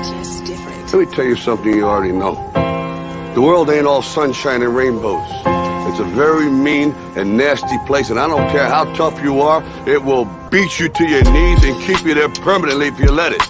just different. Let me tell you something you already know. The world ain't all sunshine and rainbows. It's a very mean and nasty place, and I don't care how tough you are, it will beat you to your knees and keep you there permanently if you let it.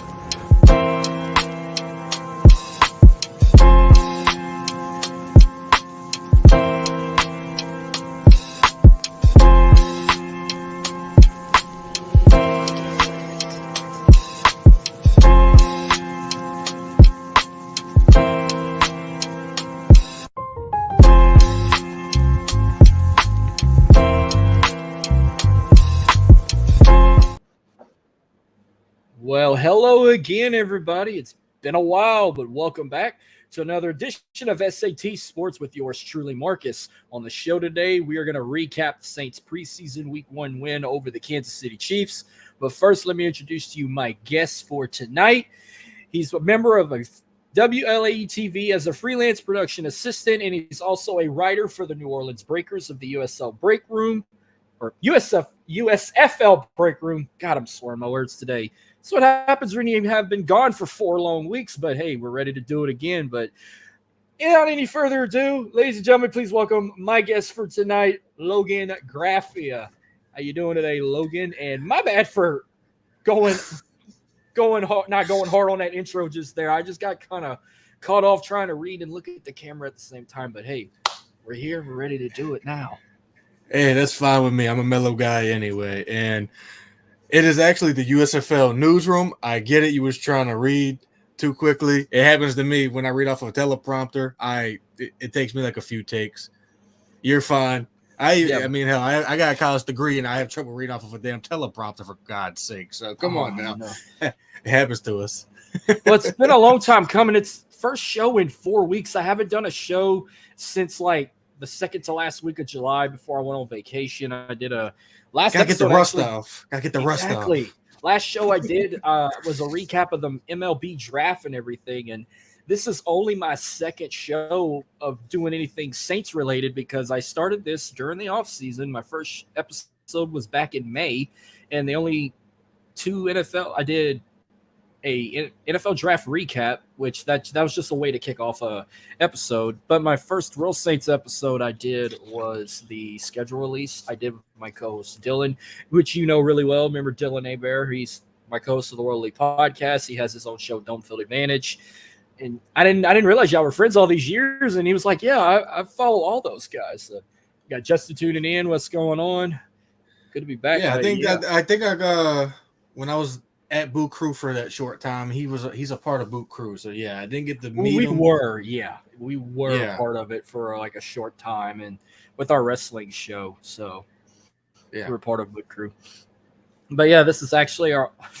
Well, hello again, everybody. It's been a while, but welcome back to another edition of SAT Sports with yours truly, Marcus. On the show today, we are going to recap the Saints' preseason Week 1 win over the Kansas City Chiefs. But first, let me introduce to you my guest for tonight. He's a member of WLAE-TV as a freelance production assistant, and he's also a writer for the New Orleans Breakers of the USFL Break Room, or USFL Break Room. God, I'm slurring my words today. That's what happens when you have been gone for 4 long weeks, but hey, we're ready to do it again. But without any further ado, ladies and gentlemen, please welcome my guest for tonight, Logan Graffia. How you doing today, Logan? And my bad for not going hard on that intro just there. I just got kind of caught off trying to read and look at the camera at the same time. But hey, we're here. We're ready to do it now. Hey, that's fine with me. I'm a mellow guy anyway. And it is actually the USFL Newsroom. I get it. You was trying to read too quickly. It happens to me when I read off of a teleprompter. It takes me like a few takes. You're fine. I mean, hell, I got a college degree and I have trouble reading off of a damn teleprompter, for God's sake. So come on now. No. It happens to us. Well, it's been a long time coming. It's first show in 4 weeks. I haven't done a show since like the second to last week of July before I went on vacation. I did a last Gotta episode. Get the rust off. Gotta get the rust off. Exactly. Last show I did was a recap of the MLB draft and everything. And this is only my second show of doing anything Saints related because I started this during the off season. My first episode was back in May, and the only 2 NFL I did a NFL draft recap, which that was just a way to kick off a episode. But my first real Saints episode I did was the schedule release. I did with my co-host Dylan, which you know really well. Remember Dylan Abear? He's my co-host of the WLAE podcast. He has his own show, Dome Field Advantage. And I didn't realize y'all were friends all these years. And he was like, "Yeah, I follow all those guys." So got Justin tuning in. What's going on? Good to be back. Yeah, I think when I was at Boot Crew for that short time, he's a part of Boot Crew. So yeah, I didn't get to meet him. We were a part of it for like a short time, and with our wrestling show. So yeah, we were part of Boot Crew. But yeah, this is actually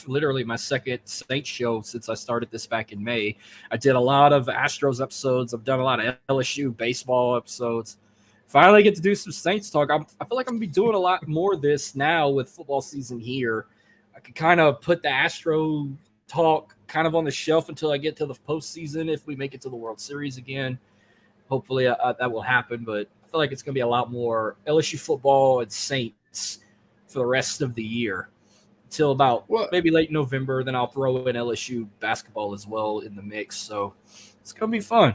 literally my second Saints show since I started this back in May. I did a lot of Astros episodes. I've done a lot of LSU baseball episodes. Finally get to do some Saints talk. I feel like I'm going to be doing a lot more of this now with football season here. I could kind of put the Astro talk kind of on the shelf until I get to the postseason if we make it to the World Series again. Hopefully that will happen, but I feel like it's going to be a lot more LSU football and Saints for the rest of the year until about maybe late November. Then I'll throw in LSU basketball as well in the mix, so it's going to be fun.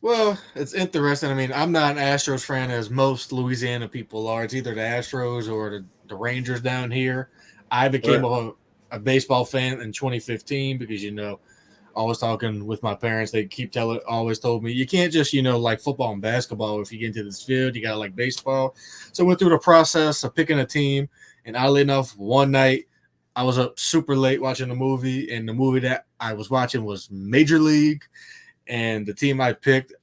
Well, it's interesting. I mean, I'm not an Astros fan as most Louisiana people are. It's either the Astros or the Rangers down here. I became a baseball fan in 2015 because, always talking with my parents. They always told me, you can't just, like football and basketball. If you get into this field, you got to like baseball. So I went through the process of picking a team. And oddly enough, one night I was up super late watching a movie. And the movie that I was watching was Major League. And the team I picked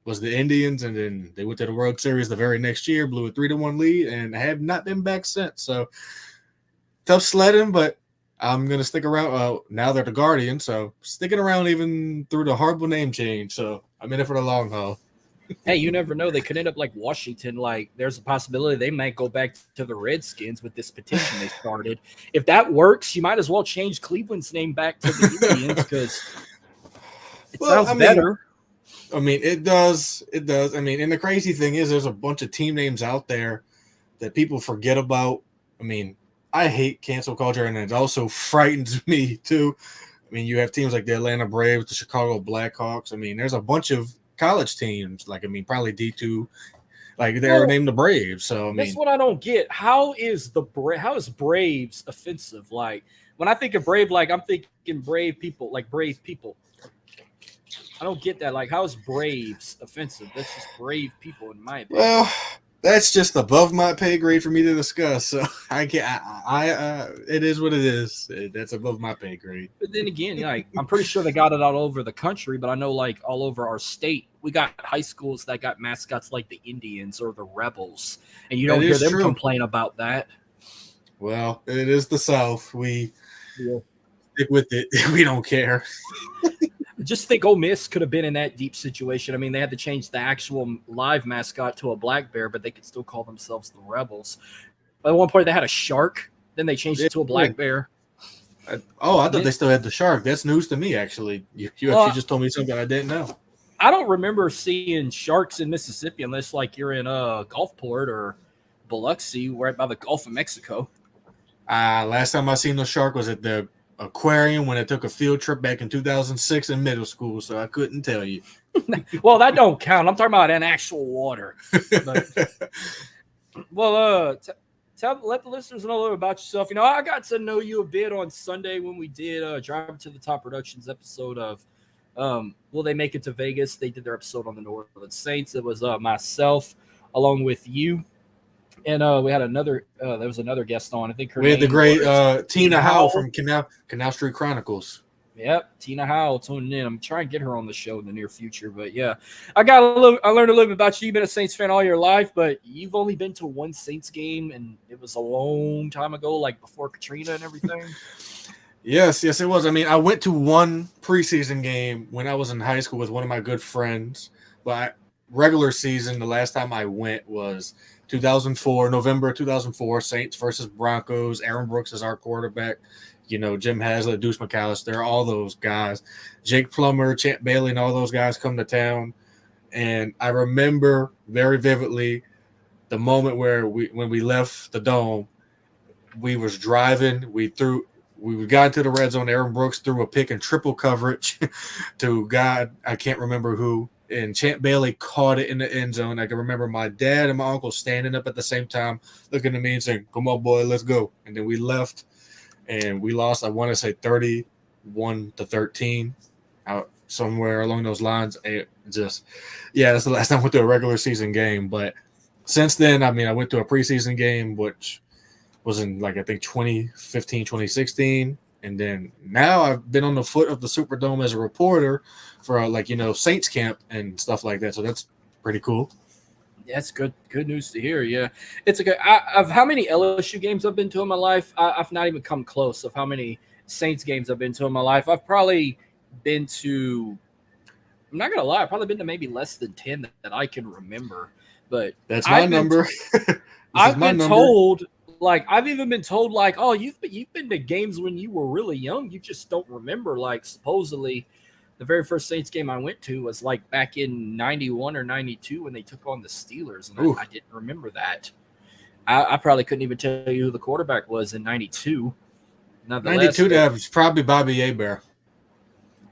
was the Indians. And then they went to the World Series the very next year, blew a 3-1 lead, and have not been back since. So tough sledding, but I'm going to stick around. Now they're the Guardians, so sticking around even through the horrible name change. So I'm in it for the long haul. Hey, you never know. They could end up like Washington. Like, there's a possibility they might go back to the Redskins with this petition they started. If that works, you might as well change Cleveland's name back to the Indians because it sounds better. I mean, it does. It does. I mean, and the crazy thing is there's a bunch of team names out there that people forget about. I mean, I hate cancel culture, and it also frightens me too. I mean, you have teams like the Atlanta Braves, the Chicago Blackhawks. I mean, there's a bunch of college teams, like, I mean, probably D2, like they're named the Braves. So, I mean, that's what I don't get. How is Braves offensive? Like, when I think of Brave, like, I'm thinking brave people, like brave people. I don't get that. Like, how is Braves offensive? That's just brave people, in my opinion. Well, that's just above my pay grade for me to discuss. So I can't. It is what it is. That's above my pay grade. But then again, like, I'm pretty sure they got it all over the country. But I know, like, all over our state, we got high schools that got mascots like the Indians or the Rebels, and you don't hear them complain about that. Well, it is the South. We stick with it. We don't care. Just think Ole Miss could have been in that deep situation. I mean, they had to change the actual live mascot to a black bear, but they could still call themselves the Rebels. At one point, they had a shark. Then they changed it to a black bear. I thought they still had the shark. That's news to me, actually. You actually just told me something I didn't know. I don't remember seeing sharks in Mississippi unless, like, you're in Gulfport or Biloxi, right by the Gulf of Mexico. Last time I seen the shark was at the aquarium when I took a field trip back in 2006 in middle school, so I couldn't tell you. Well, that don't count. I'm talking about in actual water. But, well, let the listeners know a little about yourself. You know, I got to know you a bit on Sunday when we did Drive to the Top Productions episode of Will They Make It to Vegas? They did their episode on the New Orleans Saints. It was myself along with you. And we had there was another guest on. I think we had the great Tina Howell from Canal Street Chronicles. Yep, Tina Howell tuning in. I'm trying to get her on the show in the near future. But yeah, I learned a little bit about you. You've been a Saints fan all your life, but you've only been to one Saints game, and it was a long time ago, like before Katrina and everything. Yes, it was. I mean, I went to one preseason game when I was in high school with one of my good friends. But regular season, the last time I went was 2004, November 2004, Saints versus Broncos. Aaron Brooks is our quarterback. You know, Jim Haslett, Deuce McAllister, all those guys. Jake Plummer, Champ Bailey, and all those guys come to town. And I remember very vividly the moment when we left the dome, we was driving. We got into the red zone. Aaron Brooks threw a pick in triple coverage to God, I can't remember who. And Champ Bailey caught it in the end zone. I can remember my dad and my uncle standing up at the same time, looking at me and saying, "Come on, boy, let's go." And then we left, and we lost, I want to say 31-13, out somewhere along those lines. That's the last time I went to a regular season game. But since then, I mean, I went to a preseason game, which was in, like, I think 2015, 2016. And then now I've been on the foot of the Superdome as a reporter for, Saints camp and stuff like that. So that's pretty cool. Yeah, that's good news to hear. Yeah, it's a good. Of how many LSU games I've been to in my life, I've not even come close of how many Saints games I've been to in my life. I've probably been to. I'm not gonna lie, I've probably been to maybe less than 10 that I can remember. But that's my number. I've been told. Like, I've even been told, like, oh, you've been to games when you were really young. You just don't remember. Like, supposedly, the very first Saints game I went to was, like, back in 91 or 92 when they took on the Steelers. And I didn't remember that. I probably couldn't even tell you who the quarterback was in 92. 92, that was probably Bobby Hebert.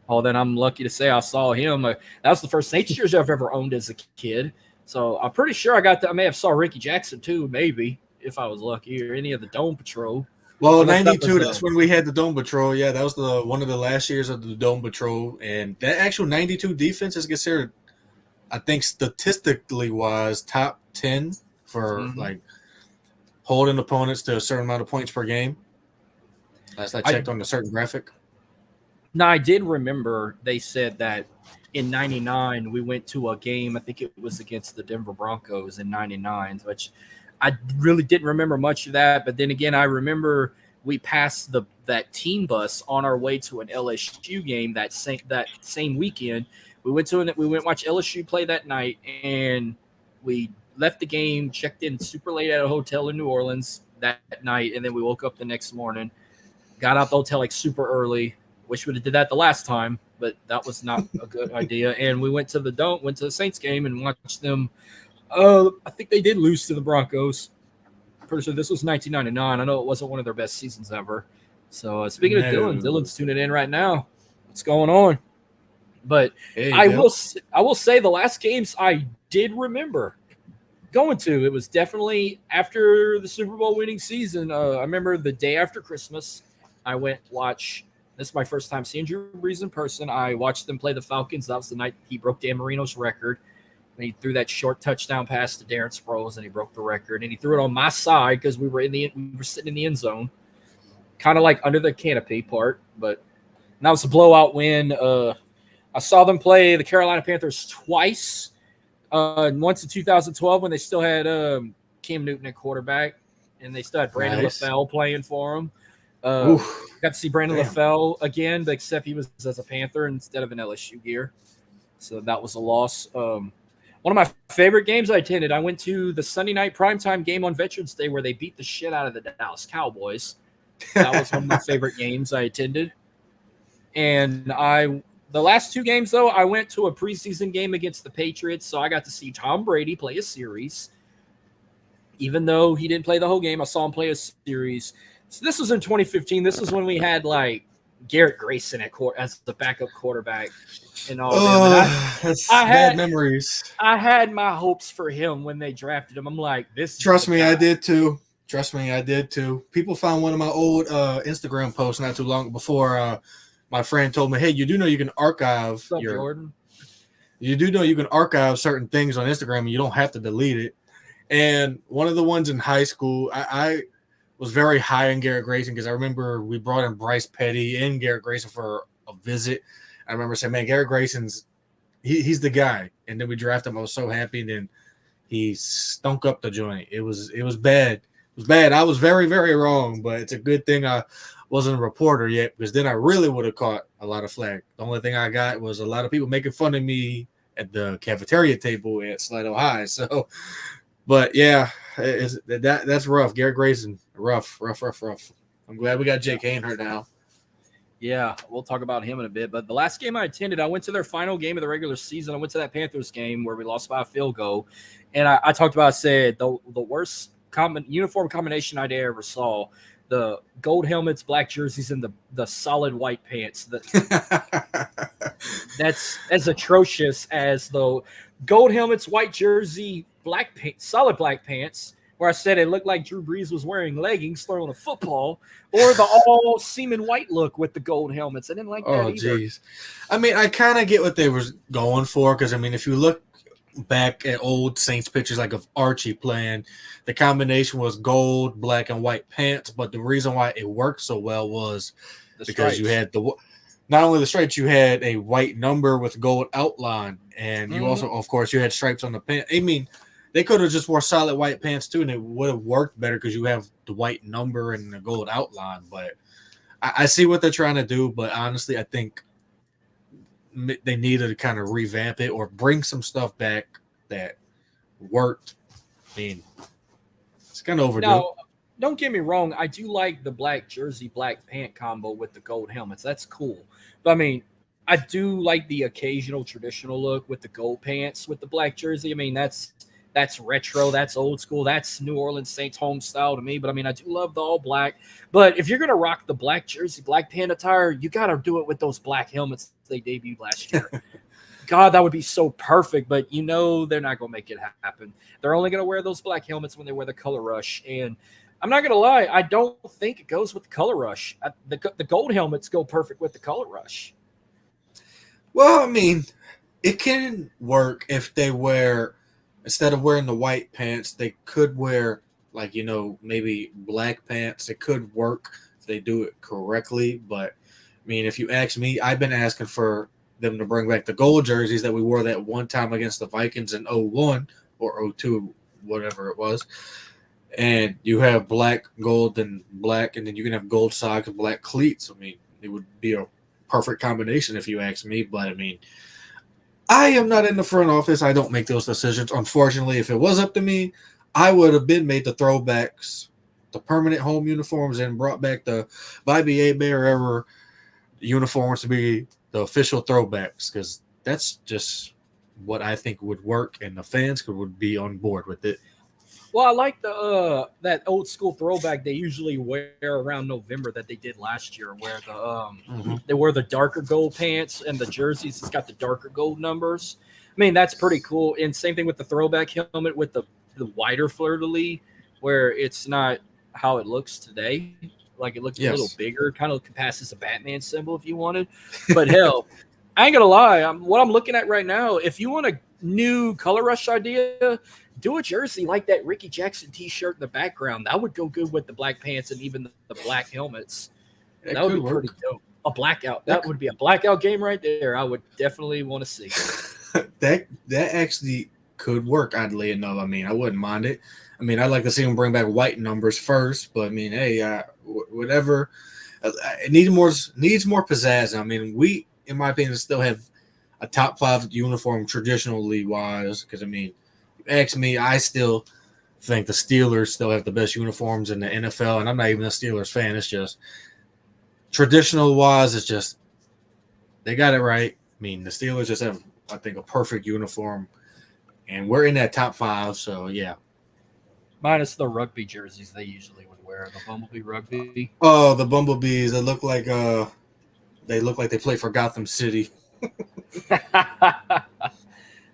Oh, then I'm lucky to say I saw him. That was the first Saints jersey I've ever owned as a kid. So I'm pretty sure I may have saw Ricky Jackson, too, maybe. If I was lucky, or any of the Dome Patrol. Well, 92, that's when we had the Dome Patrol. Yeah, that was one of the last years of the Dome Patrol. And that actual 92 defense is considered, I think, statistically wise, top 10 for like holding opponents to a certain amount of points per game. Last I checked on a certain graphic. Now, I did remember they said that in 99, we went to a game, I think it was against the Denver Broncos in 99, which I really didn't remember much of that, but then again, I remember we passed that team bus on our way to an LSU game that same weekend. We went watch LSU play that night, and we left the game, checked in super late at a hotel in New Orleans that night, and then we woke up the next morning, got out the hotel like super early. Wish we would have did that the last time, but that was not a good idea. And we went to the Saints game and watched them. I think they did lose to the Broncos. Pretty sure this was 1999. I know it wasn't one of their best seasons ever, So speaking of Dylan, Dylan's tuning in right now. What's going on? But I will say the last games I did remember going to, it was definitely after the Super Bowl winning season. I remember the day after Christmas, I went watch. This is my first time seeing Drew Brees in person. I watched them play the Falcons. That was the night he broke Dan Marino's record. And he threw that short touchdown pass to Darren Sproles, and he broke the record. And he threw it on my side because we were sitting in the end zone, kind of like under the canopy part. But that was a blowout win. I saw them play the Carolina Panthers twice. Once in 2012 when they still had Cam Newton at quarterback, and they still had Brandon LaFell playing for them. Got to see Brandon LaFell again, but except he was as a Panther instead of an LSU gear. So that was a loss. One of my favorite games I attended, I went to the Sunday night primetime game on Veterans Day where they beat the shit out of the Dallas Cowboys. That was one of my favorite games I attended. And the last two games, though, I went to a preseason game against the Patriots, so I got to see Tom Brady play a series. Even though he didn't play the whole game, I saw him play a series. So this was in 2015. This was when we had, like, Garrett Grayson as the backup quarterback and all that. I had bad memories. I had my hopes for him when they drafted him. I'm like, this. Trust me, I did too. People found one of my old Instagram posts not too long before. My friend told me, "Hey, you do know you can archive Jordan? You do know you can archive certain things on Instagram, and you don't have to delete it." And one of the ones in high school, I was very high on Garrett Grayson because I remember we brought in Bryce Petty and Garrett Grayson for a visit. I remember saying, "Man, Garrett Grayson's he's the guy." And then we drafted him. I was so happy. And then he stunk up the joint. It was bad. It was bad. I was very, very wrong, but it's a good thing I wasn't a reporter yet because then I really would have caught a lot of flack. The only thing I got was a lot of people making fun of me at the cafeteria table at Slido High. So, but yeah, that's rough. Garrett Grayson, rough. I'm glad we got Jake Hain hurt now. Yeah, we'll talk about him in a bit. But the last game I attended, I went to their final game of the regular season. I went to that Panthers game where we lost by a field goal. And I talked about, I said, the worst uniform combination I ever saw. The gold helmets, black jerseys, and the solid white pants. That's as atrocious as the gold helmets, white jersey, black pants, solid black pants, where I said it looked like Drew Brees was wearing leggings throwing a football, or the all semen white look with the gold helmets. I didn't like that either. Geez. I mean, I kind of get what they were going for because, I mean, if you look back at old Saints pictures like of Archie playing, the combination was gold, black, and white pants. But the reason why it worked so well was because you had not only the stripes, you had a white number with gold outline, and you also, of course, you had stripes on the pants. I mean, they could have just wore solid white pants too, and it would have worked better because you have the white number and the gold outline. But I see what they're trying to do, but honestly, I think they needed to kind of revamp it or bring some stuff back that worked. I mean, it's kind of overdue. Now, don't get me wrong. I do like the black jersey, black pant combo with the gold helmets. That's cool. But, I mean, I do like the occasional traditional look with the gold pants with the black jersey. I mean, that's retro. That's old school. That's New Orleans Saints home style to me. But, I mean, I do love the all black. But if you're going to rock the black jersey, black pant attire, you got to do it with those black helmets they debuted last year. God, that would be so perfect. But, you know, they're not going to make it happen. They're only going to wear those black helmets when they wear the color rush. And I'm not going to lie, I don't think it goes with the color rush. The gold helmets go perfect with the color rush. Well, I mean, it can work if they wear, instead of wearing the white pants, they could wear, like, you know, maybe black pants. It could work if they do it correctly. But, I mean, if you ask me, I've been asking for them to bring back the gold jerseys that we wore that one time against the Vikings in 01 or 02, whatever it was. And you have black, gold, and black, and then you can have gold socks and black cleats. I mean, it would be a perfect combination if you ask me. But, I mean, I am not in the front office. I don't make those decisions. Unfortunately, if it was up to me, I would have made the throwbacks, the permanent home uniforms, and brought back the Bobby A. Bear era uniforms to be the official throwbacks, because that's just what I think would work, and the fans would be on board with it. Well, I like the that old school throwback they usually wear around November that they did last year, where they wear the darker gold pants and the jerseys. It's got the darker gold numbers. I mean, that's pretty cool. And same thing with the throwback helmet with the wider fleur-de-lis, where it's not how it looks today. Like it looks a little bigger, kind of passes a Batman symbol if you wanted. But hell, I ain't gonna lie. What I'm looking at right now, if you want a new color rush idea, do a jersey like that Ricky Jackson T-shirt in the background. That would go good with the black pants and even the black helmets. That would be pretty dope. A blackout. That would be a blackout game right there. I would definitely want to see. that actually could work, oddly enough. I mean, I wouldn't mind it. I mean, I'd like to see them bring back white numbers first, but I mean, hey, whatever. It needs more pizzazz. I mean, we, in my opinion, still have a top 5 uniform traditionally wise. Because I mean, ask me, I still think the Steelers still have the best uniforms in the NFL, and I'm not even a Steelers fan. It's just traditional wise, it's just they got it right. I mean, the Steelers just have, I think, a perfect uniform, and we're in that top 5. So yeah, minus the rugby jerseys they usually would wear, the Bumblebee rugby. Oh, the Bumblebees! They look like they play for Gotham City.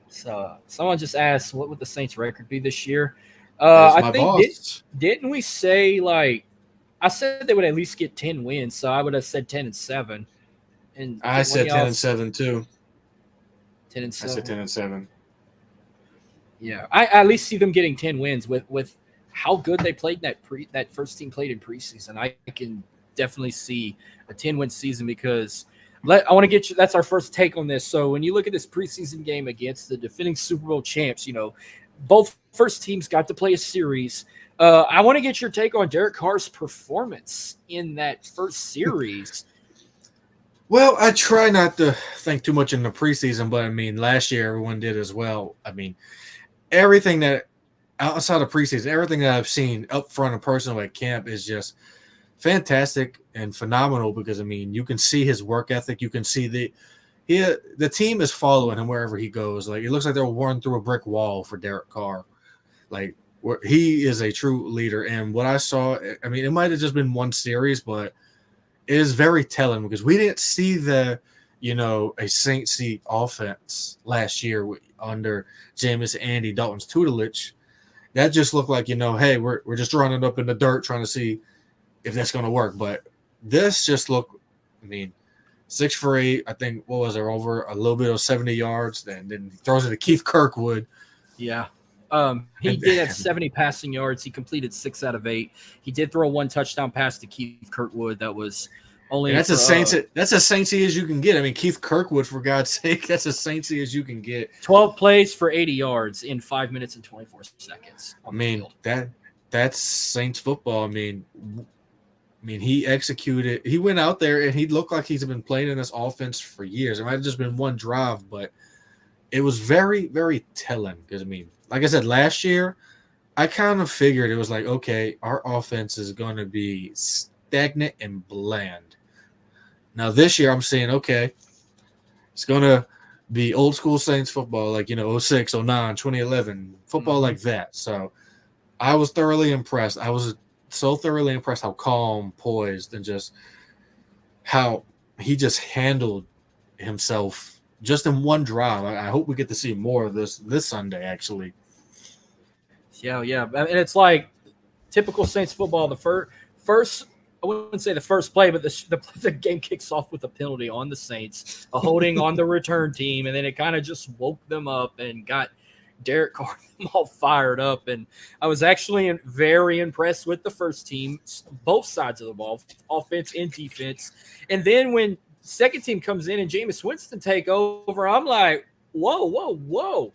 So someone just asked, what would the Saints' record be this year? I think didn't we say, like, I said they would at least get 10 wins, so I would have said 10-7. And I said 10-7 too. 10-7. I said 10-7. Yeah, I at least see them getting 10 wins with how good they played that first team played in preseason. I can definitely see a 10-win season because I want to get you. That's our first take on this. So when you look at this preseason game against the defending Super Bowl champs, both first teams got to play a series. I want to get your take on Derek Carr's performance in that first series. Well, I try not to think too much in the preseason, but I mean, last year everyone did as well. I mean, everything that outside of preseason, everything that I've seen up front and personal at camp is just fantastic and phenomenal because, I mean, you can see his work ethic. You can see the team is following him wherever he goes. Like, it looks like they're worn through a brick wall for Derek Carr. Like, he is a true leader. And what I saw, I mean, it might have just been one series, but it is very telling because we didn't see a Saint C offense last year under Jameis Andy Dalton's tutelage. That just looked like, hey, we're just running up in the dirt trying to see if that's going to work. But this just looked, I mean, 6 for 8. I think, what was there, over a little bit of 70 yards. And then he throws it to Keith Kirkwood. Yeah. He did have 70 passing yards. He completed 6 out of 8. He did throw 1 touchdown pass to Keith Kirkwood. That was only that's as Saintsy as you can get. I mean, Keith Kirkwood, for God's sake, that's as Saintsy as you can get. 12 plays for 80 yards in 5 minutes and 24 seconds. I mean, that's Saints football. I mean, he executed. He went out there and he looked like he's been playing in this offense for years. It might have just been one drive, but it was very, very telling because, I mean, like I said, last year, I kind of figured it was like, okay, our offense is going to be stagnant and bland. Now, this year, I'm saying, okay, it's going to be old school Saints football, like, 06, 09, 2011, football like that. So I was thoroughly impressed. I was so thoroughly impressed how calm, poised, and just how he just handled himself just in one drive. I hope we get to see more of this Sunday, actually. Yeah. And it's like typical Saints football. The first I wouldn't say the first play, but the game kicks off with a penalty on the Saints, a holding on the return team, and then it kind of just woke them up and got Derek Carr all fired up. And I was actually very impressed with the first team, both sides of the ball, offense and defense. And then when second team comes in and Jameis Winston take over, I'm like, whoa.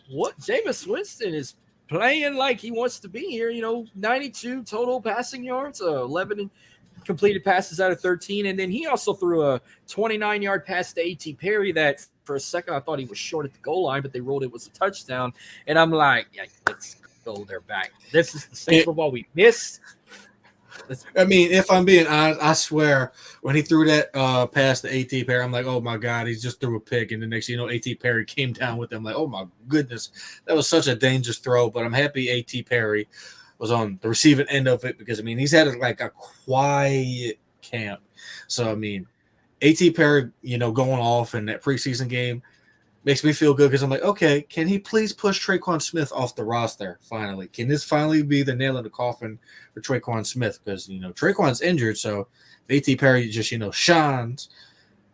What? Jameis Winston is playing like he wants to be here, 92 total passing yards, 11 completed passes out of 13. And then he also threw a 29-yard pass to A.T. Perry that for a second I thought he was short at the goal line, but they ruled it was a touchdown. And I'm like, yeah, let's go. They're back. This is the same football we missed. I mean, if I'm being honest, I swear when he threw that pass to A.T. Perry, I'm like, oh my God, he just threw a pick. And the next thing you know, A.T. Perry came down with him. Like, oh my goodness, that was such a dangerous throw. But I'm happy A.T. Perry was on the receiving end of it because, I mean, he's had like a quiet camp. So, I mean, A.T. Perry, going off in that preseason game makes me feel good because I'm like, okay, can he please push Traquan Smith off the roster finally? Can this finally be the nail in the coffin for Traquan Smith? Because, Traquan's injured, so if A.T. Perry just, shines,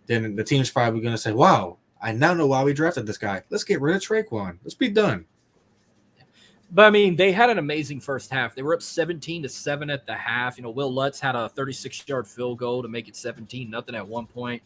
then the team's probably going to say, wow, I now know why we drafted this guy. Let's get rid of Traquan. Let's be done. But, I mean, they had an amazing first half. They were up 17-7 at the half. Will Lutz had a 36-yard field goal to make it 17-0 at one point.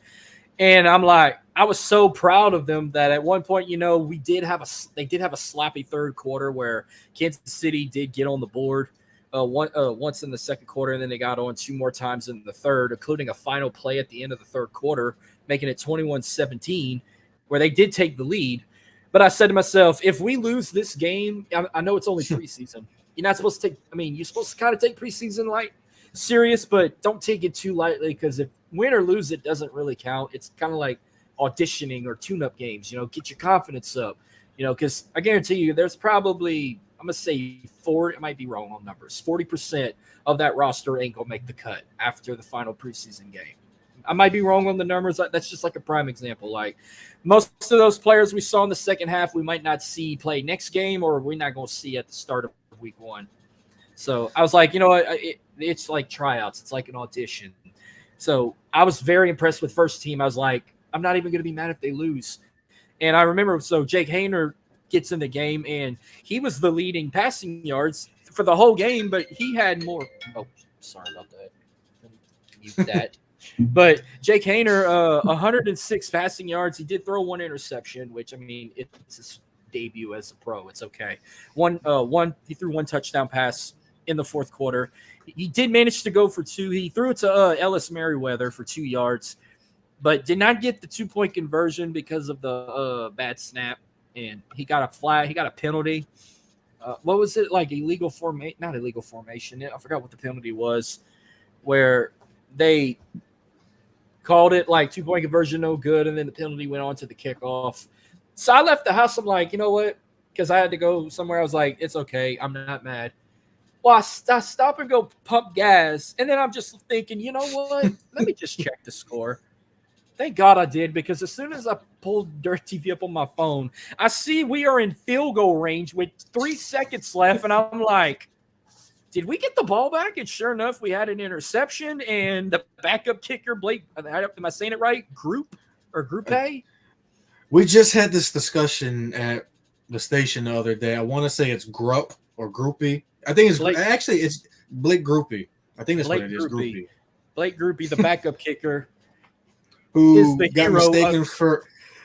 And I'm like, I was so proud of them that at one point, they did have a sloppy third quarter where Kansas City did get on the board once in the second quarter, and then they got on two more times in the third, including a final play at the end of the third quarter, making it 21-17, where they did take the lead. But I said to myself, if we lose this game, I know it's only preseason. You're not supposed to you're supposed to kind of take preseason serious, but don't take it too lightly because if win or lose, it doesn't really count. It's kind of like auditioning or tune-up games, get your confidence up, because I guarantee you there's probably, I'm going to say it might be wrong on numbers, 40% of that roster ain't going to make the cut after the final preseason game. I might be wrong on the numbers. That's just like a prime example. Like most of those players we saw in the second half, we might not see play next game or we're not going to see at the start of week one. So I was like, it's like tryouts. It's like an audition. So I was very impressed with first team. I was like, I'm not even going to be mad if they lose. And I remember, Jake Haener gets in the game, and he was the leading passing yards for the whole game, but he had more. Oh, sorry about that. Mute that. But Jake Haener, 106 passing yards. He did throw one interception, which, I mean, it's his debut as a pro. It's okay. He threw one touchdown pass in the fourth quarter. He did manage to go for two. He threw it to Ellis Merriweather for 2 yards, but did not get the 2-point conversion because of the bad snap. And he got a flag. He got a penalty. What was it? Like illegal formation? Not illegal formation. I forgot what the penalty was, where they called it like 2-point conversion, no good. And then the penalty went on to the kickoff. So I left the house. I'm like, you know what? Because I had to go somewhere. I was like, it's okay. I'm not mad. Well, I stop and go pump gas, and then I'm just thinking, you know what? Let me just check the score. Thank God I did, because as soon as I pulled Dirt TV up on my phone, I see we are in field goal range with 3 seconds left, and I'm like, did we get the ball back? And sure enough, we had an interception, and the backup kicker, Blake, am I saying it right? Group A? We just had this discussion at the station the other day. I want to say it's Grupp or Groupie. I think it's it's Blake Groupie. I think that's what it is. Groupie. Blake Groupie, the backup kicker, who got mistaken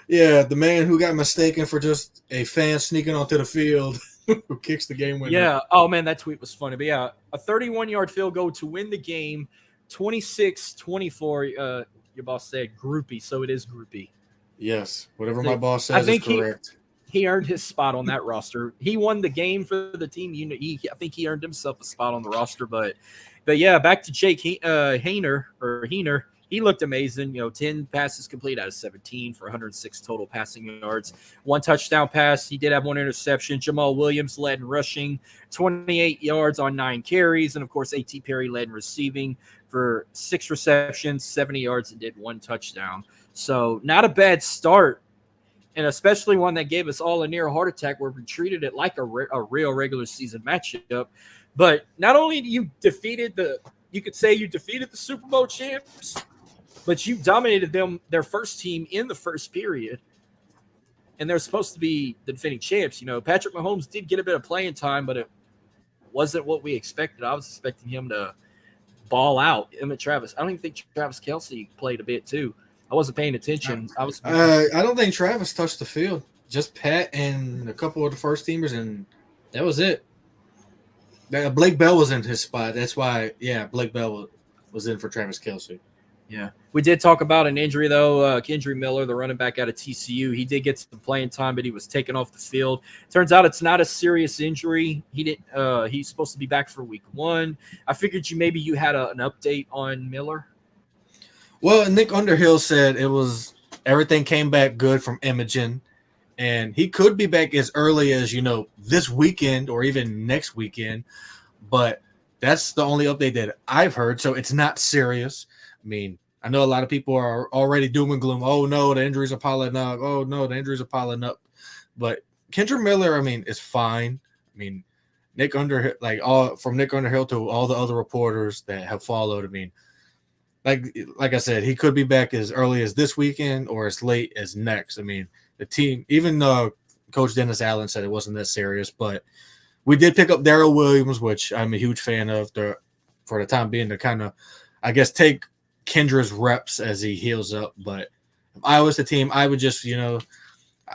the man who got mistaken for just a fan sneaking onto the field who kicks the game winner. Yeah. Oh man, that tweet was funny. But yeah, a 31-yard field goal to win the game, 26-24. Your boss said Groupie, so it is Groupie. Yes, whatever my boss says is correct. He earned his spot on that roster. He won the game for the team. I think he earned himself a spot on the roster. But yeah, back to Jake Haener. He looked amazing. 10 passes complete out of 17 for 106 total passing yards. 1 touchdown pass. He did have 1 interception. Jamal Williams led in rushing, 28 yards on 9 carries. And, of course, A.T. Perry led in receiving for 6 receptions, 70 yards, and did 1 touchdown. So not a bad start. And especially one that gave us all a near heart attack where we treated it like a real regular season matchup. But not only you defeated the Super Bowl champs, but you dominated their first team in the first period. And they're supposed to be the defending champs. Patrick Mahomes did get a bit of playing time, but it wasn't what we expected. I was expecting him to ball out. Travis. I don't even think Travis Kelce played a bit too. I wasn't paying attention. I don't think Travis touched the field. Just Pat and a couple of the first teamers, and that was it. Blake Bell was in his spot. That's why, Blake Bell was in for Travis Kelce. Yeah, we did talk about an injury though. Kendry Miller, the running back out of TCU, he did get some playing time, but he was taken off the field. Turns out it's not a serious injury. He didn't. He's supposed to be back for week 1. I figured you had an update on Miller. Well, Nick Underhill said everything came back good from imaging, and he could be back as early as this weekend or even next weekend. But that's the only update that I've heard. So it's not serious. I mean, I know a lot of people are already doom and gloom. Oh, no, the injuries are piling up. Oh, no, the injuries are piling up. But Kendra Miller, I mean, is fine. I mean, Nick Underhill, from Nick Underhill to all the other reporters that have followed, I mean, like I said, he could be back as early as this weekend or as late as next. I mean, the team, even though Coach Dennis Allen said it wasn't that serious, but we did pick up Darrell Williams, which I'm a huge fan of for the time being to kind of, I guess, take Kendra's reps as he heals up. But if I was the team, I would just,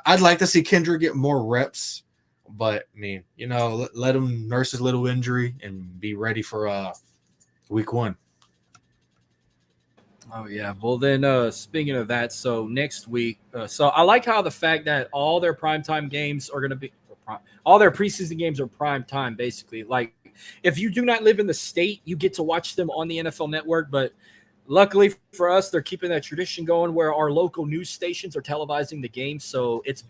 I'd like to see Kendra get more reps. But, I mean, let him nurse his little injury and be ready for week 1. Oh, yeah. Well, then, speaking of that, so next week, so I like how the fact that all their primetime games are going to be all their preseason games are prime time, basically. Like, if you do not live in the state, you get to watch them on the NFL Network. But luckily for us, they're keeping that tradition going where our local news stations are televising the game. So it's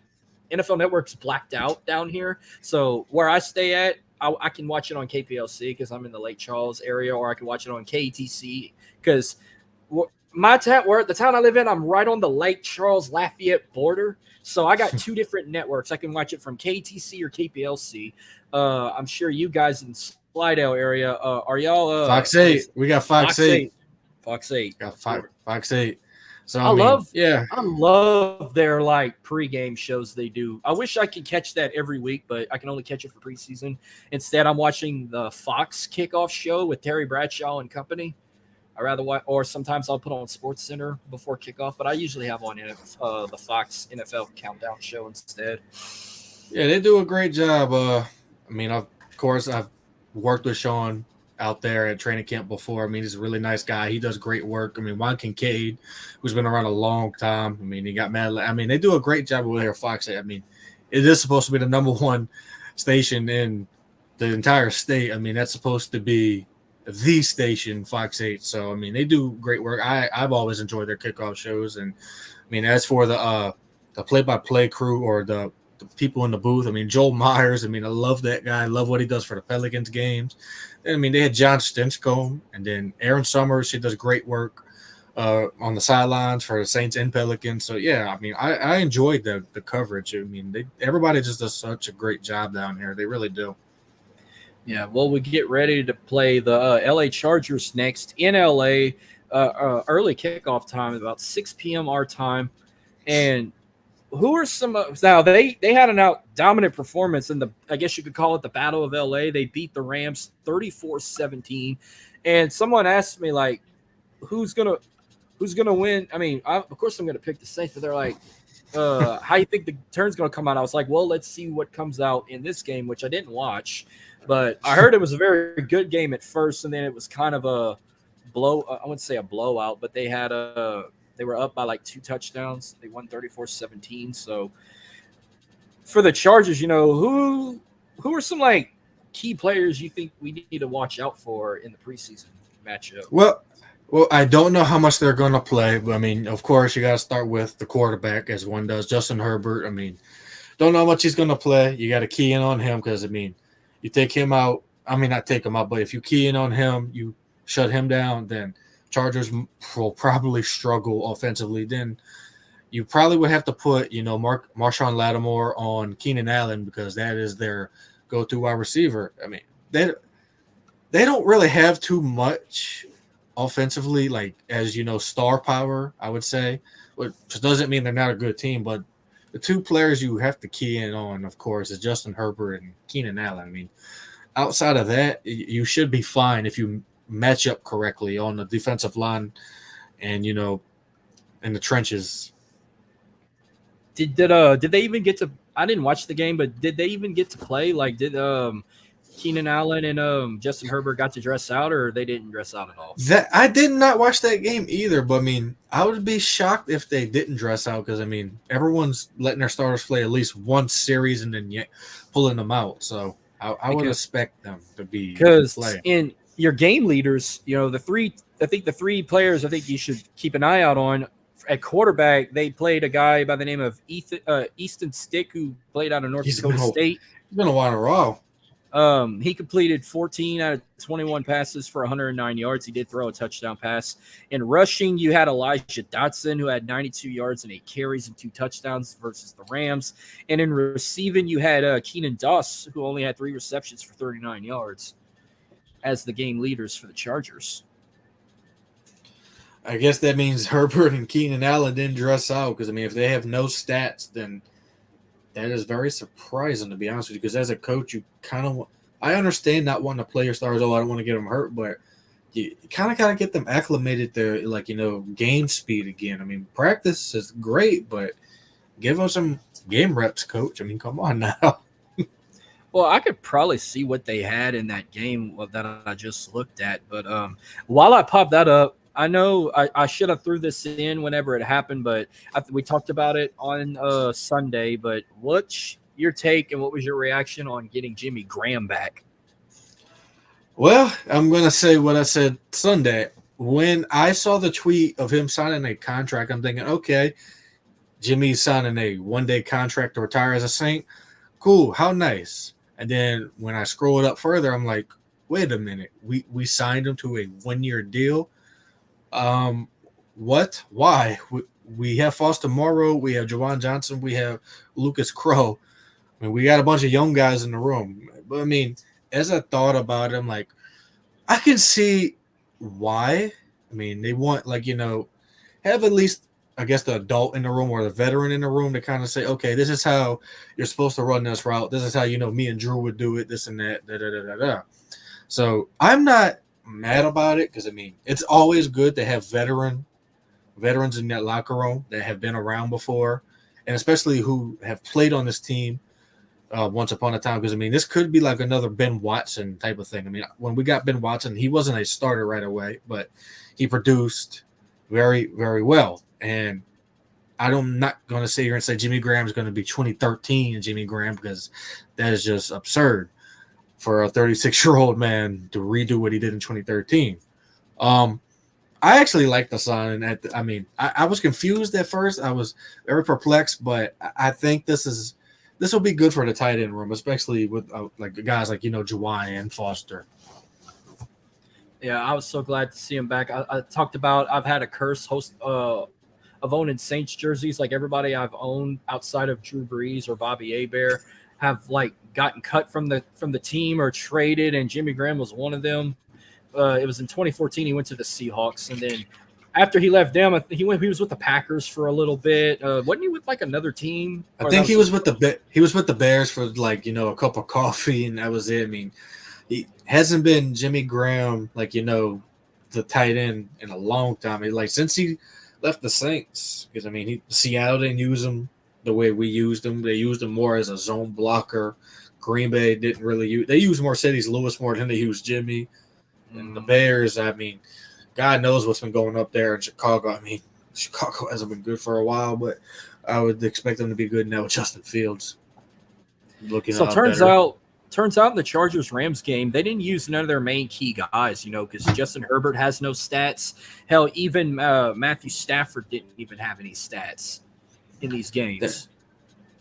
NFL Network's blacked out down here. So where I stay at, I can watch it on KPLC because I'm in the Lake Charles area, or I can watch it on KTC because the town I live in, I'm right on the Lake Charles Lafayette border. So I got 2 different networks. I can watch it from KTC or KPLC. I'm sure you guys in Slidell area, are y'all Fox 8? We got Fox 8. Fox 8. Got Fox 8. So I love their pregame shows they do. I wish I could catch that every week, but I can only catch it for preseason. Instead, I'm watching the Fox kickoff show with Terry Bradshaw and company. I rather watch, or sometimes I'll put on Sports Center before kickoff, but I usually have on the Fox NFL Countdown show instead. Yeah, they do a great job. I mean, of course, I've worked with Sean out there at training camp before. I mean, he's a really nice guy. He does great work. I mean, Juan Kincaid, who's been around a long time. I mean, he got mad. I mean, they do a great job with their Fox. I mean, it is supposed to be the number 1 station in the entire state. I mean, that's supposed to be the station, Fox 8. So, I mean, they do great work. I've always enjoyed their kickoff shows. And, I mean, as for the play-by-play crew or the people in the booth, I mean, Joel Myers, I mean, I love that guy. I love what he does for the Pelicans games. And, I mean, they had John Stinchcomb and then Aaron Summers. She does great work on the sidelines for the Saints and Pelicans. So, yeah, I mean, I enjoyed the coverage. I mean, everybody just does such a great job down here. They really do. Yeah, well, we get ready to play the LA Chargers next in LA. Early kickoff time, about 6 p.m. our time. And who are some now they had an dominant performance in I guess you could call it the Battle of LA. They beat the Rams 34-17. And someone asked me, like, who's gonna win? I mean, of course I'm gonna pick the Saints, but they're like, how you think the turn's gonna come out? I was like, well, let's see what comes out in this game, which I didn't watch. But I heard it was a very good game at first, and then it was kind of a I wouldn't say a blowout, but they were up by like 2 touchdowns. They won 34-17. So for the Chargers, who are some like key players you think we need to watch out for in the preseason matchup? Well, I don't know how much they're going to play, but I mean, of course, you got to start with the quarterback, as one does, Justin Herbert. I mean, don't know how much he's going to play. You got to key in on him because, I mean, you take him out. I mean, not take him out, but if you key in on him, you shut him down, then Chargers will probably struggle offensively. Then you probably would have to put, Marshawn Lattimore on Keenan Allen because that is their go-to wide receiver. I mean, they don't really have too much offensively, like, as star power, I would say, which doesn't mean they're not a good team, but the 2 players you have to key in on, of course, is Justin Herbert and Keenan Allen. I mean, outside of that, you should be fine if you match up correctly on the defensive line and, in the trenches. Did they even get to – I didn't watch the game, but did they even get to play? Like, Keenan Allen and Justin Herbert got to dress out, or they didn't dress out at all? That I did not watch that game either, but I mean, I would be shocked if they didn't dress out because I mean, everyone's letting their starters play at least one series and then pulling them out. So I would expect them to be because playing. In your game leaders, the three players I think you should keep an eye out on at quarterback. They played a guy by the name of Easton Stick, who played out of North Dakota State. He's been a while in a row. He completed 14 out of 21 passes for 109 yards. He did throw a touchdown pass. In rushing, you had Elijah Dotson, who had 92 yards and 8 carries and 2 touchdowns versus the Rams. And in receiving, you had Keenan Doss, who only had 3 receptions for 39 yards as the game leaders for the Chargers. I guess that means Herbert and Keenan Allen didn't dress out because, I mean, if they have no stats, then that is very surprising, to be honest with you, because as a coach, you kind of – I understand not wanting to play your stars. Oh, I don't want to get them hurt, but you kind of got to get them acclimated to, game speed again. I mean, practice is great, but give them some game reps, coach. I mean, come on now. Well, I could probably see what they had in that game that I just looked at, but while I pop that up, I know I should have threw this in whenever it happened, but we talked about it on Sunday. But what's your take and what was your reaction on getting Jimmy Graham back? Well, I'm going to say what I said Sunday. When I saw the tweet of him signing a contract, I'm thinking, okay, Jimmy's signing a one-day contract to retire as a Saint. Cool, how nice. And then when I scroll it up further, I'm like, wait a minute. We signed him to a one-year deal. What? Why? We have Foster Morrow, we have Jawan Johnson, we have Lucas Crow. I mean, we got a bunch of young guys in the room. But I mean, as I thought about it, I'm like, I can see why. I mean, they want have at least, I guess, the adult in the room or the veteran in the room to kind of say, okay, this is how you're supposed to run this route. This is how me and Drew would do it. This and that. Da da da da da. So I'm not mad about it because I mean it's always good to have veterans in that locker room that have been around before, and especially who have played on this team once upon a time. Because I mean this could be like another Ben Watson type of thing. I mean when we got Ben Watson, he wasn't a starter right away, but he produced very, very well. And I'm not going to sit here and say Jimmy Graham is going to be 2013 Jimmy Graham because that is just absurd for a 36-year-old man to redo what he did in 2013. I actually like the sign. I was confused at first. I was very perplexed, but I think this will be good for the tight end room, especially with guys like Juwan and Foster. Yeah, I was so glad to see him back. I talked about I've had a curse host of owning Saints jerseys, like everybody I've owned outside of Drew Brees or Bobby Hebert have gotten cut from the team or traded, and Jimmy Graham was one of them. It was in 2014. He went to the Seahawks, and then after he left them, he was with the Packers for a little bit. Wasn't he with another team? I think he was with the Bears for a cup of coffee, and that was it. I mean, he hasn't been Jimmy Graham the tight end in a long time. Since he left the Saints, because I mean Seattle didn't use him the way we used him. They used him more as a zone blocker. Green Bay didn't really use – they used Mercedes Lewis more than they used Jimmy. And the Bears, I mean, God knows what's been going up there in Chicago. I mean, Chicago hasn't been good for a while, but I would expect them to be good now with Justin Fields. Turns out in the Chargers-Rams game, they didn't use none of their main key guys, because Justin Herbert has no stats. Hell, even Matthew Stafford didn't even have any stats in these games.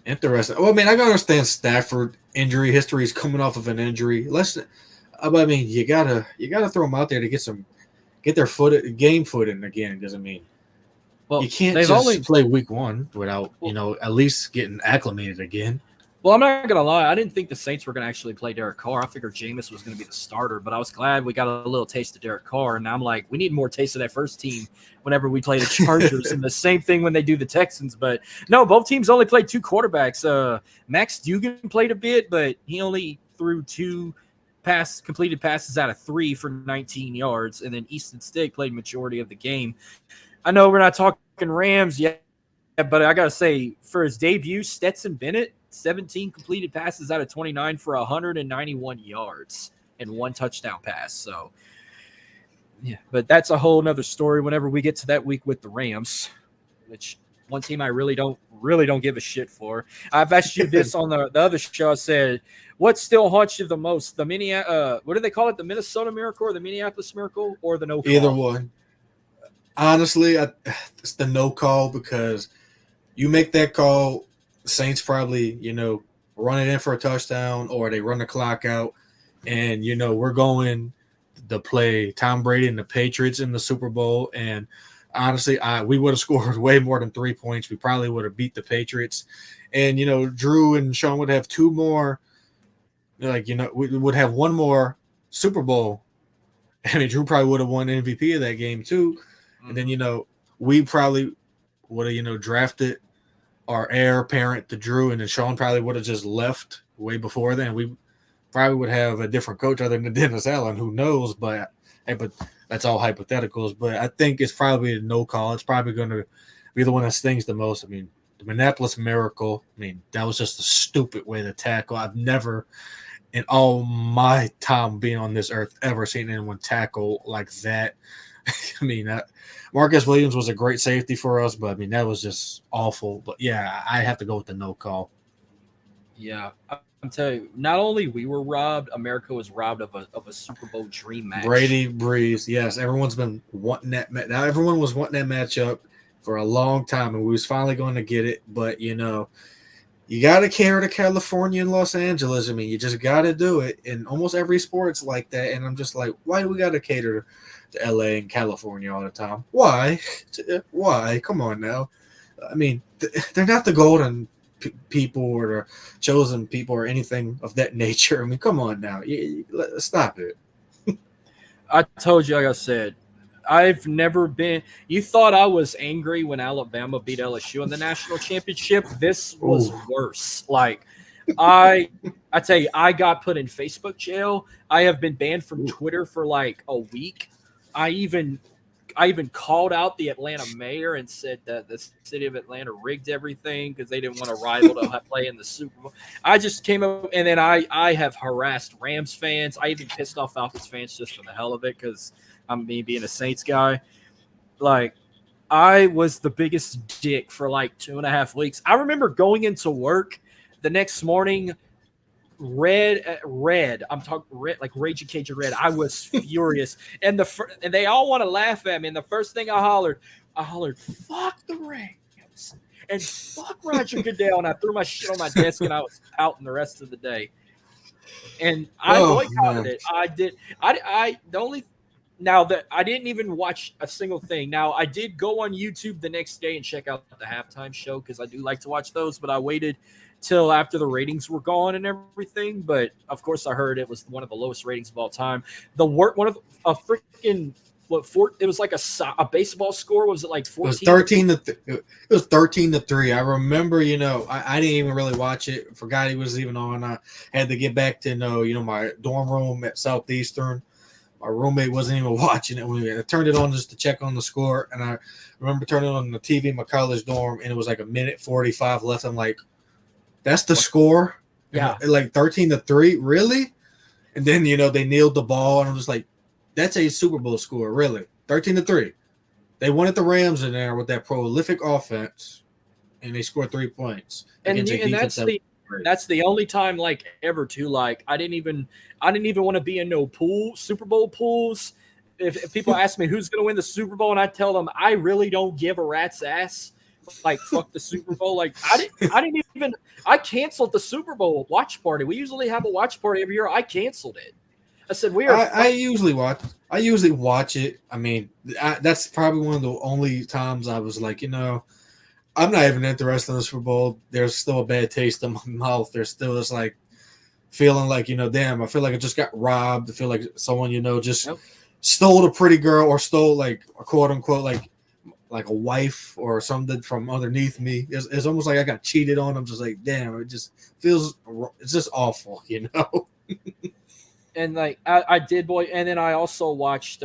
Interesting. Well, I mean, I can understand Stafford injury history is coming off of an injury. I mean, you gotta throw them out there to get their game footing again. Because I mean, you can't just play week one without at least getting acclimated again. Well, I'm not going to lie. I didn't think the Saints were going to actually play Derek Carr. I figured Jameis was going to be the starter, but I was glad we got a little taste of Derek Carr. And I'm like, we need more taste of that first team whenever we play the Chargers. And the same thing when they do the Texans. But no, both teams only played 2 quarterbacks. Max Duggan played a bit, but he only threw 2 completed passes out of 3 for 19 yards. And then Easton Stick played majority of the game. I know we're not talking Rams yet, but I got to say, for his debut, Stetson Bennett 17 completed passes out of 29 for 191 yards and 1 touchdown pass. So, yeah, but that's a whole nother story whenever we get to that week with the Rams, which one team I really don't give a shit for. I've asked you this on the other show. I said, what still haunts you the most? The what do they call it? The Minnesota Miracle or the Minneapolis Miracle or the no call? Either one. Honestly, it's the no call, because you make that call, Saints probably, run it in for a touchdown, or they run the clock out, and, we're going to play Tom Brady and the Patriots in the Super Bowl. And honestly, we would have scored way more than 3 points. We probably would have beat the Patriots. And, Drew and Sean would have 2 more, we would have 1 more Super Bowl. I mean, Drew probably would have won MVP of that game too. And then, we probably would have, drafted our heir apparent to Drew, and then Sean probably would have just left way before then. We probably would have a different coach other than Dennis Allen. Who knows? But that's all hypotheticals. But I think it's probably a no call. It's probably going to be the one that stings the most. I mean, the Minneapolis Miracle, that was just a stupid way to tackle. I've never, in all my time being on this earth, ever seen anyone tackle like that. Marcus Williams was a great safety for us, but that was just awful. But yeah, I have to go with the no call. Yeah, I'm telling you, not only we were robbed, America was robbed of a Super Bowl dream match. Brady, Breeze, yes, everyone's been wanting that. Now everyone was wanting that matchup for a long time, and we was finally going to get it. But you got to cater to California and Los Angeles. You just got to do it. In almost every sport's like that, and I'm just like, why do we got to cater to LA and California all the time? Why? Why? Come on now. They're not the golden people or the chosen people or anything of that nature. Come on now. Stop it. I told you, like I said, I've never been. You thought I was angry when Alabama beat LSU in the national championship. This was worse. Like, I tell you, I got put in Facebook jail. I have been banned from Twitter for like a week. I even called out the Atlanta mayor and said that the city of Atlanta rigged everything because they didn't want a rival to play in the Super Bowl. I just came up, and then I have harassed Rams fans. I even pissed off Falcons fans just for the hell of it, because I'm me being a Saints guy. Like, I was the biggest dick for like 2.5 weeks. I remember going into work the next morning, red. I'm talking red, like Raging Cajun red. I was furious, and they all want to laugh at me. And the first thing I hollered, "Fuck the Rams and fuck Roger Goodell." And I threw my shit on my desk, and I was pouting the rest of the day. And I boycotted it. I did. Now that I didn't even watch a single thing. Now, I did go on YouTube the next day and check out the halftime show, because I do like to watch those, but I waited till after the ratings were gone and everything. But of course, I heard it was one of the lowest ratings of all time. It was like a baseball score. Was it like 14? It was 13-3. I remember, I didn't even really watch it. Forgot he was even on. I had to get back to my dorm room at Southeastern. My roommate wasn't even watching it. I turned it on just to check on the score, and I remember turning on the TV in my college dorm, and it was like 1:45 left. I'm like, that's the score? Yeah. Like 13-3? Really? And then, they kneeled the ball, and I'm just like, that's a Super Bowl score, really? 13-3. They wanted the Rams in there with that prolific offense, and they scored 3 points. And that's the only time, like, ever too. Like, I didn't even want to be in no Super Bowl pools. If people ask me who's going to win the Super Bowl, and I tell them I really don't give a rat's ass, like, fuck the Super Bowl. Like, I canceled the Super Bowl watch party. We usually have a watch party every year. I canceled it. I said I usually watch it. That's probably one of the only times I was like, I'm not even interested in the Super Bowl. There's still a bad taste in my mouth. There's still this like feeling like, damn, I feel like I just got robbed. I feel like someone, just stole a pretty girl, or stole like a quote unquote like a wife or something from underneath me. It's almost like I got cheated on. I'm just like, damn, it just feels, it's just awful, And like I did, boy. And then I also watched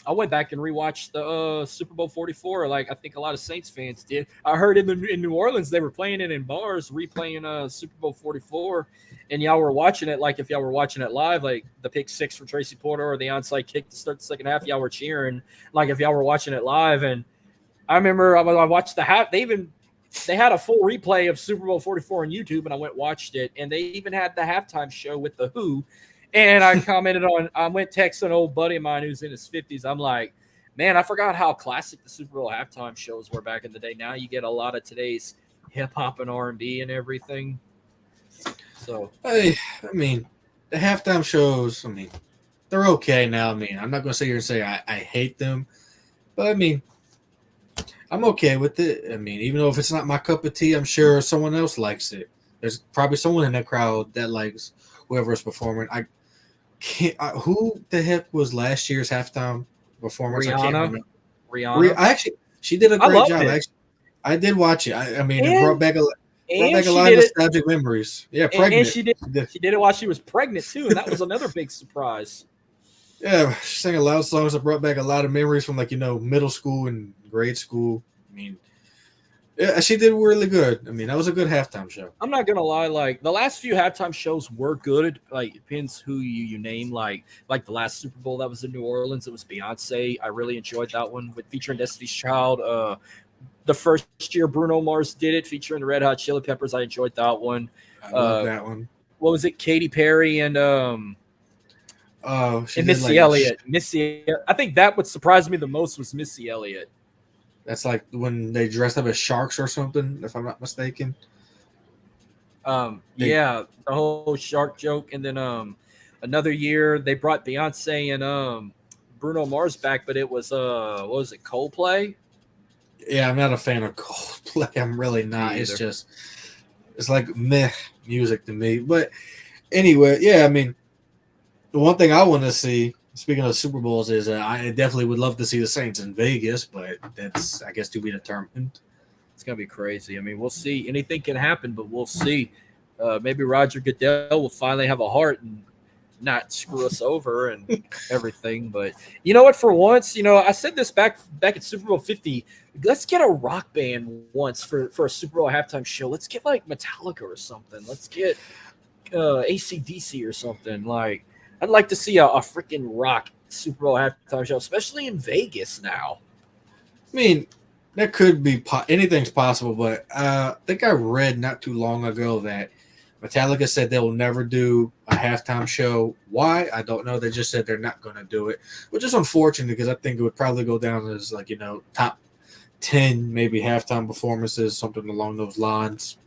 I went back and rewatched the Super Bowl 44, like I think a lot of Saints fans did. I heard in New Orleans they were playing it in bars, replaying Super Bowl 44, and y'all were watching it like if y'all were watching it live, like the pick six for Tracy Porter or the onside kick to start the second half, y'all were cheering like if y'all were watching it live. And I remember I watched the half. They had a full replay of Super Bowl 44 on YouTube, and I went and watched it, and they even had the halftime show with the Who. And I commented I went text an old buddy of mine who's in his 50s. I'm like, man, I forgot how classic the Super Bowl halftime shows were back in the day. Now you get a lot of today's hip hop and R&B and everything. So, I mean, the halftime shows, I mean, they're okay now. I mean, I'm not going to sit here and say I hate them, but I mean, I'm okay with it. I mean, even though if it's not my cup of tea, I'm sure someone else likes it. There's probably someone in that crowd that likes whoever's performing. Who the heck was last year's halftime performance? Rihanna. She did a great job. I did watch it. I mean, it brought back a lot of nostalgic memories. Yeah, pregnant. And she did it while she was pregnant too, and that was another big surprise. Yeah, she sang a lot of songs that brought back a lot of memories from middle school and grade school. I mean, yeah, she did really good. I mean, that was a good halftime show. I'm not gonna lie, like the last few halftime shows were good. Like it depends who you name. Like the last Super Bowl that was in New Orleans, it was Beyonce. I really enjoyed that one with featuring Destiny's Child. The first year Bruno Mars did it, featuring the Red Hot Chili Peppers. I enjoyed that one. I love that one. What was it? Katy Perry and Missy Elliott. I think that what surprised me the most was Missy Elliott. That's like when they dressed up as sharks or something, if I'm not mistaken. Yeah, the whole shark joke. And then another year they brought Beyonce and Bruno Mars back, but it was what was it, Coldplay? Yeah, I'm not a fan of Coldplay. I'm really not. It's like meh music to me. But anyway, yeah, I mean, the one thing I want to see, speaking of Super Bowls, is I definitely would love to see the Saints in Vegas, but that's, I guess, to be determined. It's going to be crazy. I mean, we'll see. Anything can happen, but we'll see. Maybe Roger Goodell will finally have a heart and not screw us over and everything. But you know what? For once, I said this back at Super Bowl 50. Let's get a rock band once for a Super Bowl halftime show. Let's get like Metallica or something. Let's get AC/DC or something. Like, I'd like to see a freaking rock Super Bowl halftime show, especially in Vegas now. I mean, that could be anything's possible, but I think I read not too long ago that Metallica said they will never do a halftime show. Why? I don't know. They just said they're not going to do it, which is unfortunate because I think it would probably go down as top 10 maybe halftime performances, something along those lines.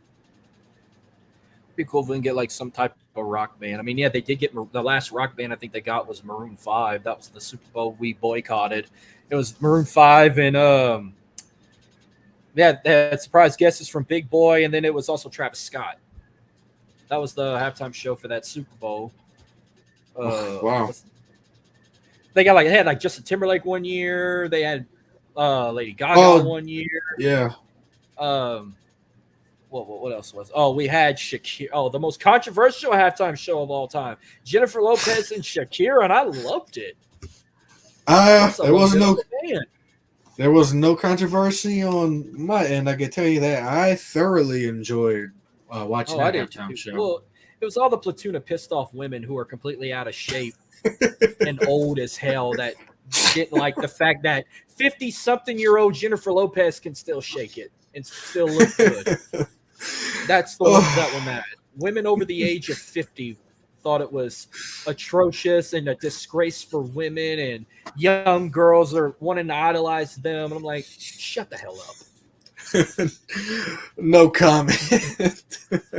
Be cool if we can get like some type of rock band. I mean, yeah, they did get the last rock band I think they got was Maroon 5. That was the Super Bowl we boycotted. It was Maroon 5 and they had surprise guests from Big Boy, and then it was also Travis Scott. That was the halftime show for that Super Bowl. Wow. They had Justin Timberlake one year. They had Lady Gaga one year. Yeah. What else was? Oh, we had Shakira. Oh, the most controversial halftime show of all time. Jennifer Lopez and Shakira, and I loved it. There was no controversy on my end. I can tell you that. I thoroughly enjoyed watching that halftime show. Well, it was all the platoon of pissed off women who are completely out of shape and old as hell that didn't like the fact that 50-something-year-old Jennifer Lopez can still shake it and still look good. That's the ones that were mad. Women over the age of 50 thought it was atrocious and a disgrace for women, and young girls are wanting to idolize them. And I'm like, shut the hell up. No comment.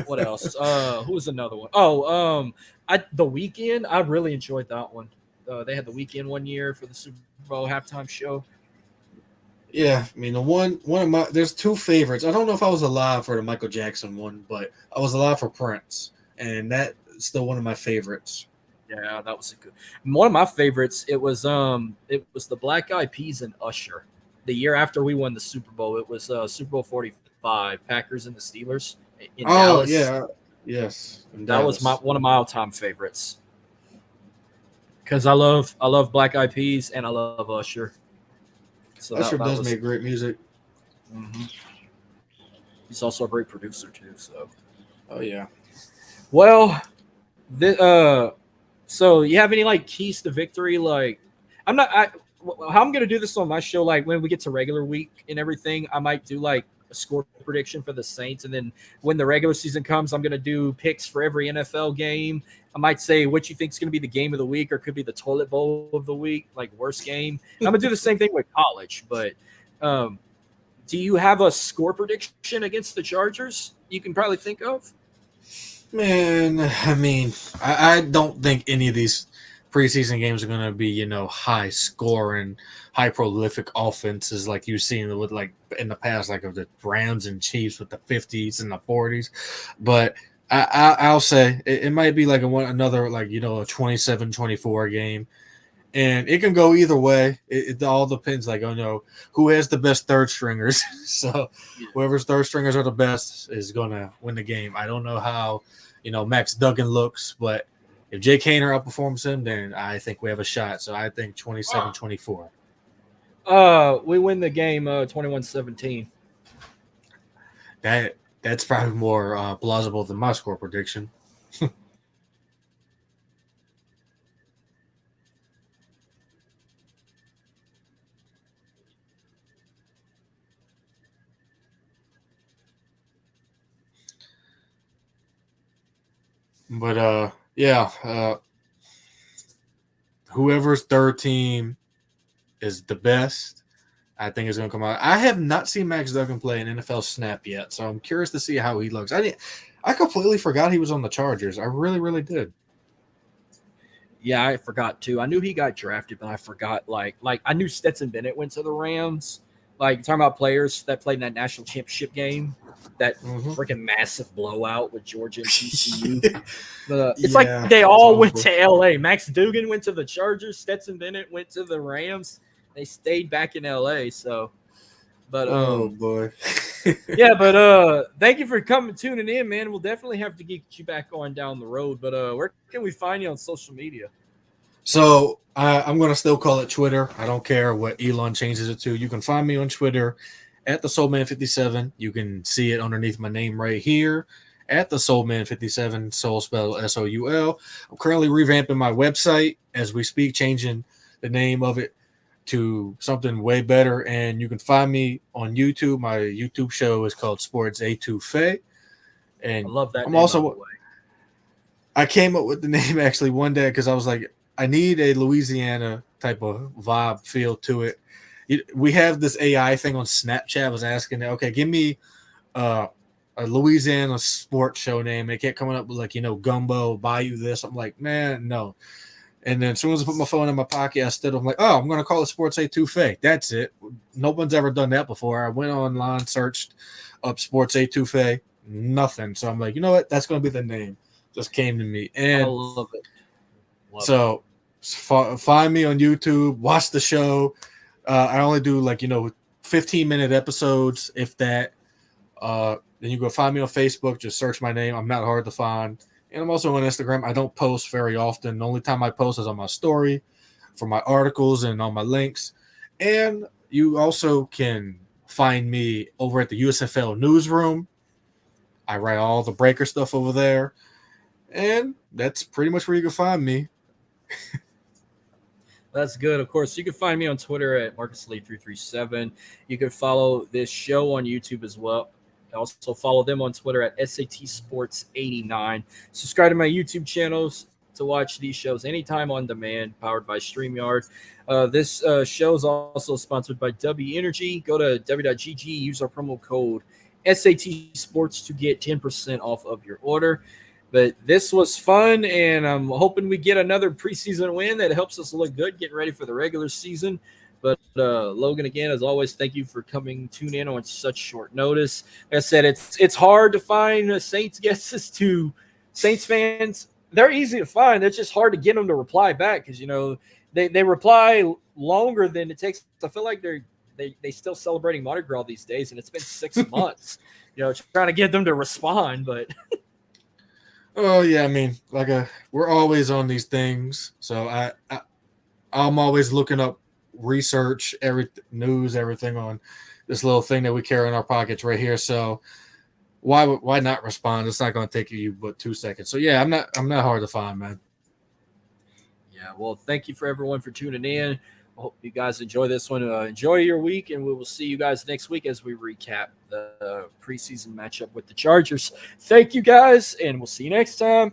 What else? Who was another one? Oh, The Weeknd. I really enjoyed that one. They had The Weeknd one year for the Super Bowl halftime show. Yeah, I mean, one of my there's two favorites. I don't know if I was alive for the Michael Jackson one, but I was alive for Prince, and that's still one of my favorites. Yeah, that was a good one. Of my favorites. It was the Black Eyed Peas and Usher. The year after we won the Super Bowl, it was Super Bowl 45, Packers and the Steelers in Dallas. Yeah, yes, that was one of my all-time favorites. Because I love Black Eyed Peas and I love Usher. So Usher does make great music. Mm-hmm. He's also a great producer too. So, oh yeah. Well, so you have any like keys to victory? Like, how I'm gonna do this on my show. Like when we get to regular week and everything, I might do like a score prediction for the Saints, and then when the regular season comes, I'm gonna do picks for every NFL game. I might say what you think is gonna be the game of the week, or could be the toilet bowl of the week, like worst game. And I'm gonna do the same thing with college, but. Do you have a score prediction against the Chargers you can probably think of? Man, I mean, I don't think any of these preseason games are going to be, high scoring, high prolific offenses like you've seen with like in the past, like of the Rams and Chiefs with the 50s and the 40s. But I'll say it might be like another like, a 27-24 game. And it can go either way. It all depends, like, who has the best third stringers. So whoever's third stringers are the best is going to win the game. I don't know how, Max Duggan looks, but if Jake Haener outperforms him, then I think we have a shot. So I think 27-24. We win the game 21-17. That's probably more plausible than my score prediction. But whoever's third team is the best, I think is going to come out. I have not seen Max Duggan play an NFL snap yet, so I'm curious to see how he looks. I completely forgot he was on the Chargers. I really, really did. Yeah, I forgot too. I knew he got drafted, but I forgot. Like I knew Stetson Bennett went to the Rams. Like talking about players that played in that national championship game, that freaking massive blowout with Georgia and TCU. It's like they all went to LA. Max Duggan went to the Chargers. Stetson Bennett went to the Rams. They stayed back in LA. So, but oh boy, yeah. But thank you for tuning in, man. We'll definitely have to get you back on down the road. But where can we find you on social media? So I'm going to still call it Twitter. I don't care what Elon changes it to. You can find me on Twitter at the Soulman57. You can see it underneath my name right here at the Soulman57, Soul spelled SOUL. I'm currently revamping my website as we speak, changing the name of it to something way better. And you can find me on YouTube. My YouTube show is called Sports A2Fe. And I love that. I'm also, I came up with the name actually one day because I was like, I need a Louisiana type of vibe feel to it. We have this AI thing on Snapchat. I was asking, okay, give me a Louisiana sports show name. It kept coming up with like, Gumbo, Bayou this. I'm like, man, no. And then as soon as I put my phone in my pocket, I'm like, oh, I'm going to call it Sports A2Fe. That's it. No one's ever done that before. I went online, searched up Sports A2Fe, nothing. So I'm like, you know what? That's going to be the name. Just came to me. And I love it. So find me on YouTube, watch the show. I only do 15-minute episodes, if that. Then you go find me on Facebook, just search my name. I'm not hard to find. And I'm also on Instagram. I don't post very often. The only time I post is on my story, for my articles and on my links. And you also can find me over at the USFL Newsroom. I write all the breaker stuff over there. And that's pretty much where you can find me. That's good. Of course, you can find me on Twitter at MarcusLee337. You can follow this show on YouTube as well. Also follow them on Twitter at SAT Sports 89. Subscribe to my YouTube channels to watch these shows anytime on demand, powered by StreamYard. This show is also sponsored by W Energy. Go to w.gg, use our promo code SAT Sports to get 10% off of your order. But this was fun, and I'm hoping we get another preseason win that helps us look good, getting ready for the regular season. But Logan, again, as always, thank you for tune in on such short notice. Like I said, it's hard to find Saints guests to Saints fans. They're easy to find. It's just hard to get them to reply back because they reply longer than it takes. I feel like they still celebrating Mardi Gras these days, and it's been 6 months. Trying to get them to respond, but. Oh yeah, I mean, we're always on these things, so I'm always looking up research, news, everything on this little thing that we carry in our pockets right here. So why not respond? It's not going to take you but 2 seconds. So yeah, I'm not hard to find, man. Yeah, well, thank you for everyone for tuning in. I hope you guys enjoy this one. Enjoy your week, and we will see you guys next week as we recap the preseason matchup with the Chargers. Thank you guys, and we'll see you next time.